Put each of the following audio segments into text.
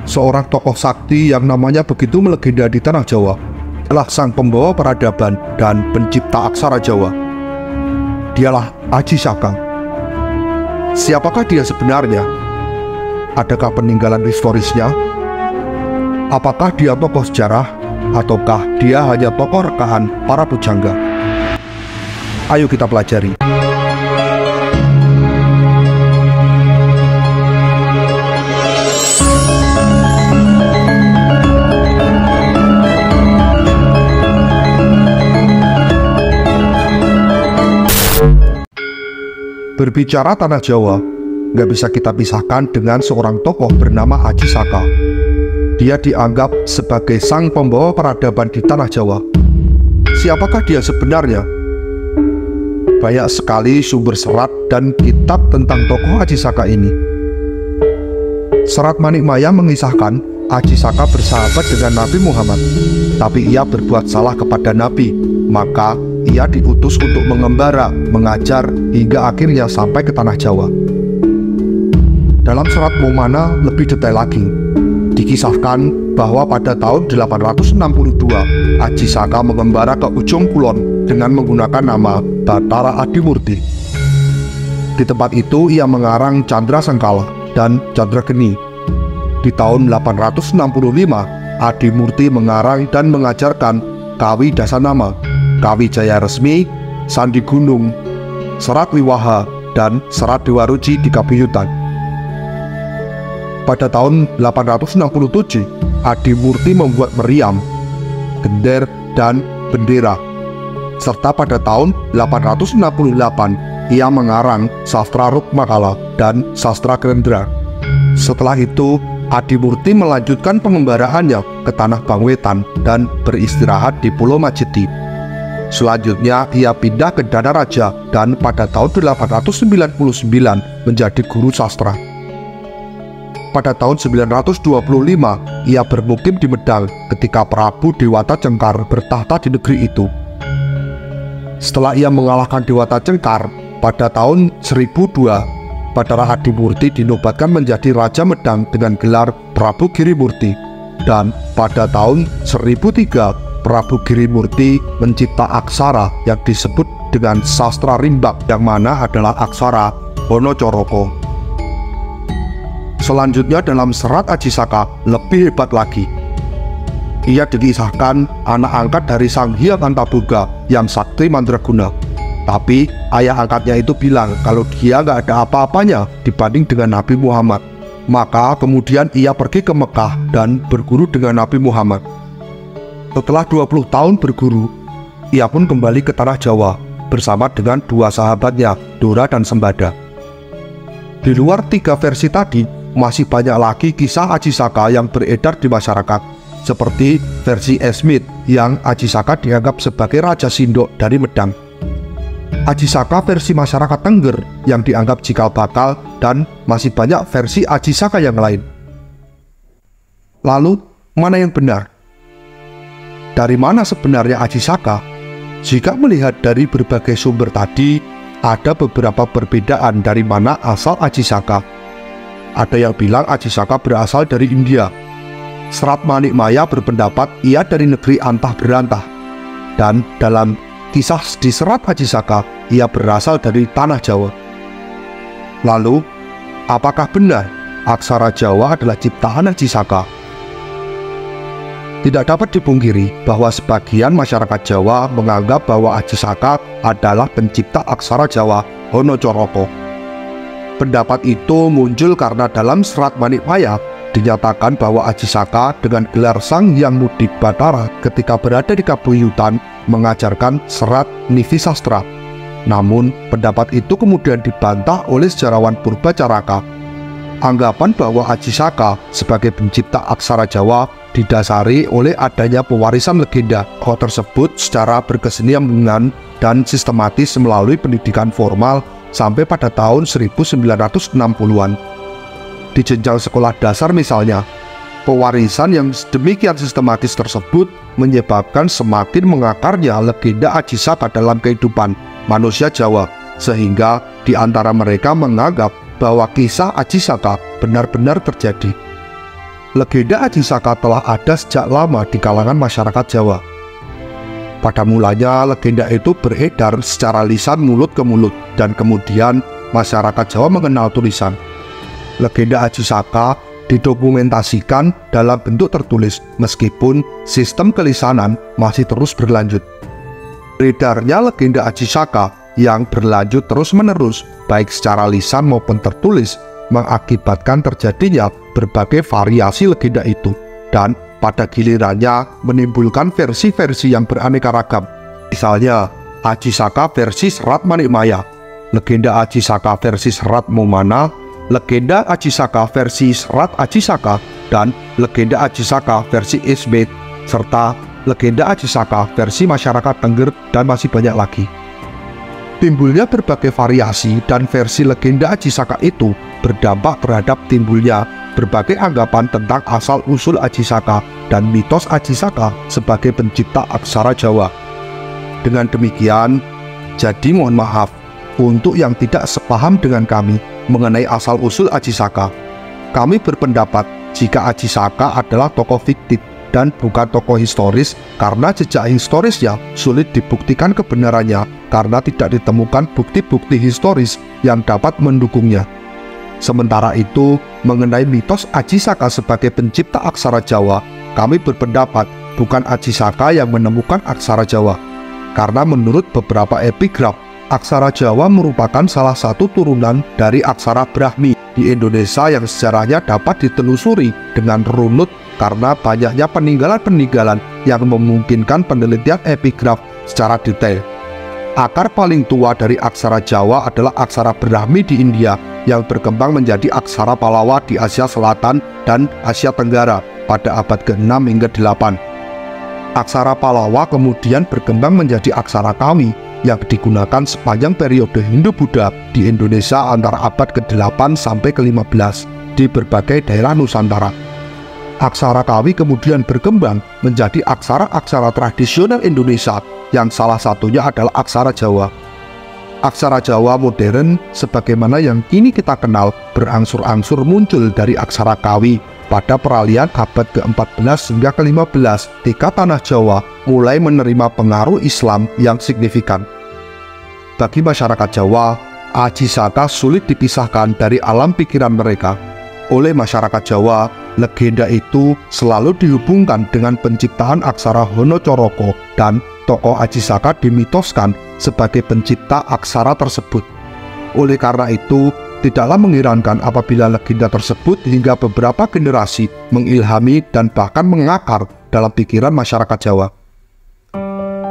seorang tokoh sakti yang namanya begitu melegenda di tanah Jawa, adalah sang pembawa peradaban dan pencipta aksara Jawa. Dialah Aji Saka. Siapakah dia sebenarnya? Adakah peninggalan historisnya? Apakah dia tokoh sejarah? Ataukah dia hanya tokoh rekahan para pujangga? Ayo kita pelajari. Berbicara tanah Jawa, nggak bisa kita pisahkan dengan seorang tokoh bernama Aji Saka. Dia dianggap sebagai sang pembawa peradaban di tanah Jawa. Siapakah dia sebenarnya? Banyak sekali sumber serat dan kitab tentang tokoh Aji Saka ini. Serat Manikmaya mengisahkan Aji Saka bersahabat dengan Nabi Muhammad, tapi ia berbuat salah kepada Nabi, maka ia diutus untuk mengembara, mengajar, hingga akhirnya sampai ke tanah Jawa. Dalam serat Momana lebih detail lagi, dikisahkan bahwa pada tahun 862, Aji Saka mengembara ke ujung kulon dengan menggunakan nama Batara Adimurti. Di tempat itu ia mengarang Candra Sengkala dan Candra Geni. Di tahun 865, Adimurti mengarang dan mengajarkan Kawi Dasanama, Kawi Jaya Resmi, Sandi Gunung, Serat Wiwaha, dan Serat Dewa Ruci di Kabuyutan. Pada tahun 867, Adimurti membuat meriam, gender, dan bendera. Serta pada tahun 868, ia mengarang Sastra Rukmakala dan Sastra Gerendra. Setelah itu, Adimurti melanjutkan pengembaraannya ke Tanah Bangwetan dan beristirahat di Pulau Majeti. Selanjutnya ia pindah ke Danaraja dan pada tahun 899 menjadi guru sastra. Pada tahun 925 ia bermukim di Medang ketika Prabu Dewata Cengkar bertahta di negeri itu. Setelah ia mengalahkan Dewata Cengkar pada tahun 1002, Batara Adimurti dinobatkan menjadi Raja Medang dengan gelar Prabu Girimurti, dan pada tahun 1003 Prabu Girimurti mencipta aksara yang disebut dengan sastra Rimbak, yang mana adalah aksara Honocoroko. Selanjutnya dalam serat Aji Saka lebih hebat lagi. Ia dikisahkan anak angkat dari Sang Hyang Antaboga yang sakti mandraguna. Tapi ayah angkatnya itu bilang kalau dia nggak ada apa-apanya dibanding dengan Nabi Muhammad. Maka kemudian ia pergi ke Mekah dan berguru dengan Nabi Muhammad. Setelah 20 tahun berguru, ia pun kembali ke tanah Jawa bersama dengan dua sahabatnya, Dora dan Sembada. Di luar tiga versi tadi, masih banyak lagi kisah Aji Saka yang beredar di masyarakat, seperti versi Esmith yang Aji Saka dianggap sebagai Raja Sindok dari Medang, Aji Saka versi masyarakat Tengger yang dianggap cikal bakal, dan masih banyak versi Aji Saka yang lain. Lalu, mana yang benar? Dari mana sebenarnya Aji Saka? Jika melihat dari berbagai sumber tadi, ada beberapa perbedaan dari mana asal Aji Saka. Ada yang bilang Aji Saka berasal dari India. Serat Manikmaya berpendapat ia dari negeri Antah Berantah. Dan dalam kisah di serat Aji Saka, ia berasal dari tanah Jawa. Lalu, apakah benar aksara Jawa adalah ciptaan Aji Saka? Tidak dapat dipungkiri bahwa sebagian masyarakat Jawa menganggap bahwa Aji Saka adalah pencipta aksara Jawa Honocoroko. Pendapat itu muncul karena dalam serat Manikmaya dinyatakan bahwa Aji Saka dengan gelar Sang Hyang Mudik Batara ketika berada di Kabuyutan mengajarkan serat Nivi Sastra. Namun, pendapat itu kemudian dibantah oleh sejarawan Purbacaraka. Anggapan bahwa Aji Saka sebagai pencipta aksara Jawa didasari oleh adanya pewarisan legenda tokoh tersebut secara berkesenian dan sistematis melalui pendidikan formal sampai pada tahun 1960-an. Di jenjang sekolah dasar misalnya, pewarisan yang demikian sistematis tersebut menyebabkan semakin mengakarnya legenda Aji Saka dalam kehidupan manusia Jawa, sehingga di antara mereka menganggap bahwa kisah Aji Saka benar-benar terjadi. legenda Aji Saka telah ada sejak lama di kalangan masyarakat Jawa. Pada mulanya, legenda itu beredar secara lisan mulut ke mulut, dan kemudian masyarakat Jawa mengenal tulisan. Legenda Aji Saka didokumentasikan dalam bentuk tertulis, meskipun sistem kelisanan masih terus berlanjut. Beredarnya legenda Aji Saka yang berlanjut terus-menerus, baik secara lisan maupun tertulis, mengakibatkan terjadinya berbagai variasi legenda itu, dan pada gilirannya menimbulkan versi-versi yang beraneka ragam. Misalnya, Aji Saka versi Serat Manikmaya, legenda Aji Saka versi Serat Momana, legenda Aji Saka versi Serat Aji Saka, dan legenda Aji Saka versi Isbet, serta legenda Aji Saka versi masyarakat Tengger, dan masih banyak lagi. Timbulnya berbagai variasi dan versi legenda Aji Saka itu berdampak terhadap timbulnya berbagai anggapan tentang asal-usul Aji Saka dan mitos Aji Saka sebagai pencipta aksara Jawa. Dengan demikian, jadi mohon maaf untuk yang tidak sepaham dengan kami mengenai asal-usul Aji Saka. Kami berpendapat jika Aji Saka adalah tokoh fiktif dan bukan tokoh historis karena jejak historisnya sulit dibuktikan kebenarannya karena tidak ditemukan bukti-bukti historis yang dapat mendukungnya. Sementara itu, mengenai mitos Aji Saka sebagai pencipta aksara Jawa, kami berpendapat bukan Aji Saka yang menemukan aksara Jawa. Karena menurut beberapa epigraf, aksara Jawa merupakan salah satu turunan dari aksara Brahmi di Indonesia yang sejarahnya dapat ditelusuri dengan runut karena banyaknya peninggalan-peninggalan yang memungkinkan penelitian epigraf secara detail. Akar paling tua dari aksara Jawa adalah aksara Brahmi di India yang berkembang menjadi aksara Palawa di Asia Selatan dan Asia Tenggara pada abad ke-6 hingga 8. Aksara Palawa kemudian berkembang menjadi aksara Kawi yang digunakan sepanjang periode Hindu-Buddha di Indonesia antara abad ke-8 sampai ke-15 di berbagai daerah Nusantara. Aksara Kawi kemudian berkembang menjadi aksara-aksara tradisional Indonesia yang salah satunya adalah aksara Jawa. Aksara Jawa modern sebagaimana yang kini kita kenal berangsur-angsur muncul dari aksara Kawi pada peralihan abad ke-14 hingga ke-15 ketika tanah Jawa mulai menerima pengaruh Islam yang signifikan. Bagi masyarakat Jawa, Aji Saka sulit dipisahkan dari alam pikiran mereka. Oleh masyarakat Jawa, legenda itu selalu dihubungkan dengan penciptaan aksara Honocoroko dan tokoh Aji Saka dimitoskan sebagai pencipta aksara tersebut. Oleh karena itu, tidaklah mengherankan apabila legenda tersebut hingga beberapa generasi mengilhami dan bahkan mengakar dalam pikiran masyarakat Jawa.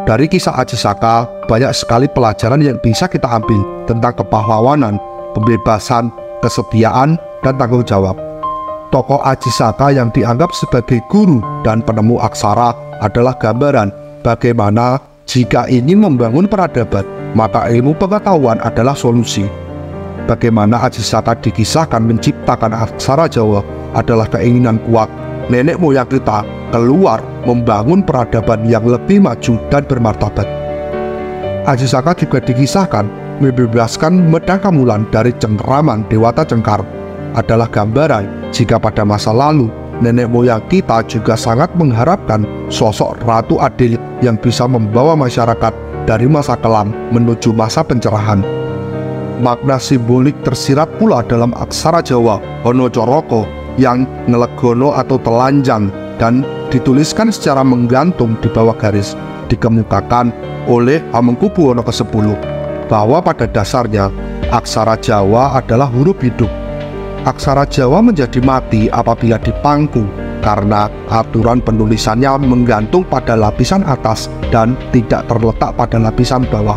Dari kisah Aji Saka, banyak sekali pelajaran yang bisa kita ambil tentang kepahlawanan, pembebasan, kesetiaan, dan tanggung jawab. Tokoh Aji Saka yang dianggap sebagai guru dan penemu aksara adalah gambaran bagaimana jika ingin membangun peradaban, maka ilmu pengetahuan adalah solusi. Bagaimana Aji Saka dikisahkan menciptakan aksara Jawa adalah keinginan kuat nenek moyang kita keluar membangun peradaban yang lebih maju dan bermartabat. Aji Saka juga dikisahkan membebaskan Medang Kamulan dari cengkeraman Dewata Cengkar, adalah gambaran jika pada masa lalu nenek moyang kita juga sangat mengharapkan sosok Ratu Adil yang bisa membawa masyarakat dari masa kelam menuju masa pencerahan. Makna simbolik tersirat pula dalam aksara Jawa Honocoroko yang ngelegono atau telanjang dan dituliskan secara menggantung di bawah garis, dikemukakan oleh Hamengkubuwono ke-10 bahwa pada dasarnya aksara Jawa adalah huruf hidup. Aksara Jawa menjadi mati apabila dipangku karena aturan penulisannya menggantung pada lapisan atas dan tidak terletak pada lapisan bawah.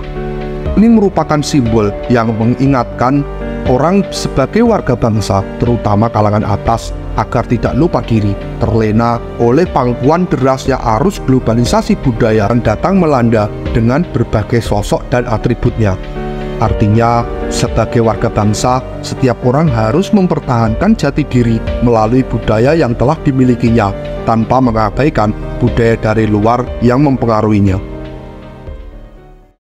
Ini merupakan simbol yang mengingatkan orang sebagai warga bangsa, terutama kalangan atas, agar tidak lupa diri, terlena oleh pangkuan derasnya arus globalisasi budaya yang datang melanda dengan berbagai sosok dan atributnya. Artinya, sebagai warga bangsa, setiap orang harus mempertahankan jati diri melalui budaya yang telah dimilikinya, tanpa mengabaikan budaya dari luar yang mempengaruhinya.